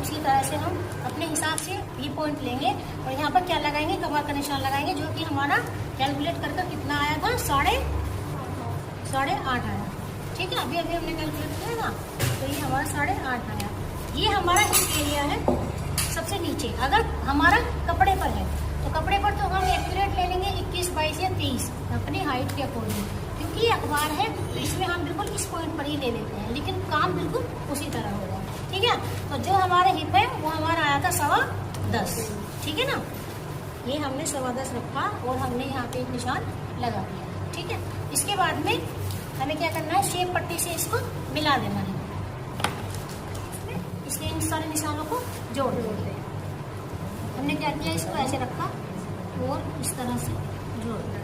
उसी तरह से हम अपने हिसाब से ये पॉइंट लेंगे और यहाँ पर क्या लगाएंगे, कमर का निशान लगाएंगे, जो कि हमारा कैलकुलेट करके कितना आया था, साढ़े आठ आया। ठीक है, अभी हमने कैलकुलेट किया ना, तो ये हमारा 8.5 आया। ये हमारा हिप एरिया है सबसे नीचे। अगर हमारा कपड़े पर है तो कपड़े पर तो हम एक्यूरेट ले लेंगे 21, 22 या 23 अपनी हाइट के अकॉर्डिंग, क्योंकि अखबार है तो इसमें हम बिल्कुल इस पॉइंट पर ही ले लेते हैं, लेकिन काम बिल्कुल उसी तरह होगा। ठीक है, तो जो हमारे हिप है वो हमारा आया था 10.25। ठीक है ना, ये हमने 10.25 रखा और हमने यहाँ पे एक निशान लगा दिया। ठीक है, इसके बाद में हमें क्या करना है, शेप पट्टी से इसको मिला देना है। इसलिए इन सारे निशानों को जोड़ देते हैं। हमने क्या किया, इसको ऐसे रखा और इस तरह से जोड़ दिया।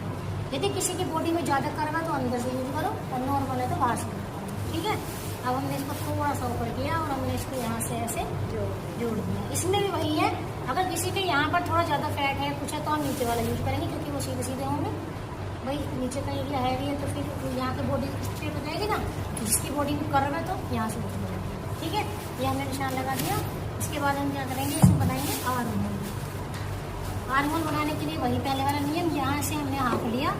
यदि किसी की बॉडी में ज़्यादा करना तो अंदर से यूज करो और नॉर्मल है तो बाहर से करो। ठीक है, अब हमने इसको थोड़ा सा ऊपर किया और हमने इसको यहाँ से ऐसे जोड़ दिया। इसमें भी वही है, अगर किसी के यहाँ पर थोड़ा ज़्यादा फैट है कुछ है तो हम नीचे वाला यूज करेंगे, क्योंकि वो सीधे सीधे होंगे। भाई नीचे का एरिया हैवी है तो फिर यहाँ की बॉडी स्ट्रेट हो जाएगी ना, जिसकी बॉडी में कर्व है तो यहाँ से हो जाएगी। ठीक है, ये हमने निशान लगा दिया। इसके बाद हम क्या करेंगे, इसमें बनाएंगे आर्म होल। आर्म होल बनाने के लिए वही पहले वाला नियम, यहाँ से हमने हाफ लिया,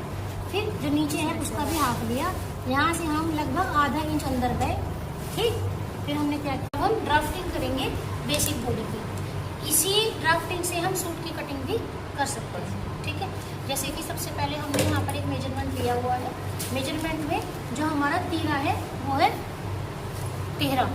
फिर जो नीचे है उसका भी हाफ लिया, यहाँ से हम लगभग आधा इंच अंदर गए। ठीक, फिर हमने क्या किया, हम ड्राफ्टिंग करेंगे बेसिक बॉडी की। इसी ड्राफ्टिंग से हम सूट की कटिंग भी कर सकते हैं। ठीक है, जैसे कि सबसे पहले हमने यहाँ पर एक मेजरमेंट लिया हुआ है। मेजरमेंट में जो हमारा तीरा है वो है 13,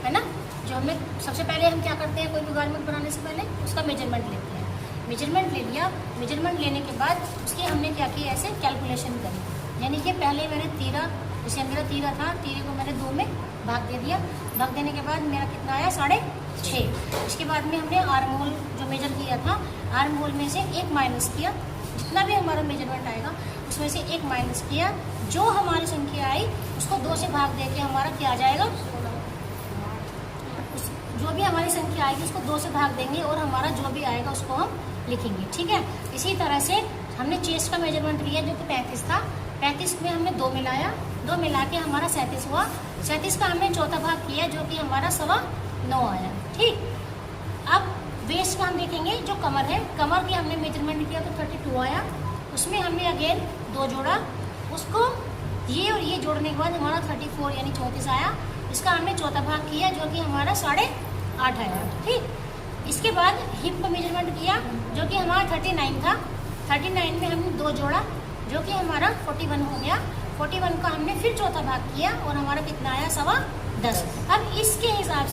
है ना। जो हमें सबसे पहले हम क्या करते हैं, कोई भी गारमेंट बनाने से पहले उसका मेजरमेंट लेते हैं। मेजरमेंट ले लिया, मेजरमेंट लेने के बाद उसकी हमने क्या किया, ऐसे कैलकुलेशन करी। यानी कि पहले मैंने तीरा, जैसे मेरा तीरा था, तीरे को मैंने 2 में भाग दे दिया। भाग देने के बाद मेरा कितना आया, 6.5। इसके बाद में हमने आर्म होल जो मेजर किया था, आर्म होल में से 1 माइनस किया। जितना भी हमारा मेजरमेंट आएगा उसमें से 1 माइनस किया। जो हमारी संख्या आई उसको 2 से भाग दे के हमारा क्या आ जाएगा, जो भी हमारी संख्या आएगी उसको 2 से भाग देंगे और हमारा जो भी आएगा उसको हम लिखेंगे। ठीक है, इसी तरह से हमने चेस्ट का मेजरमेंट लिया जो कि 35 था। 35 में हमने 2 मिलाया, 2 मिला के हमारा 37 हुआ। 37 का हमने चौथा भाग किया जो कि हमारा 9.25 आया। ठीक, अब वेस्ट का हम देखेंगे, जो कमर है, कमर की हमने मेजरमेंट किया तो 32 आया। उसमें हमने अगेन 2 जोड़ा, उसको ये और ये जोड़ने के बाद हमारा 34 यानी 34 आया। इसका हमने चौथा भाग किया जो कि हमारा 8.5 आया। ठीक, इसके बाद हिप का मेजरमेंट किया जो कि हमारा 39 था। 39 में हमने 2 जोड़ा जो कि हमारा 41 हो गया। 41 का हमने फिर चौथा भाग किया और हमारा कितना आया, 10.25। अब इसके हिसाब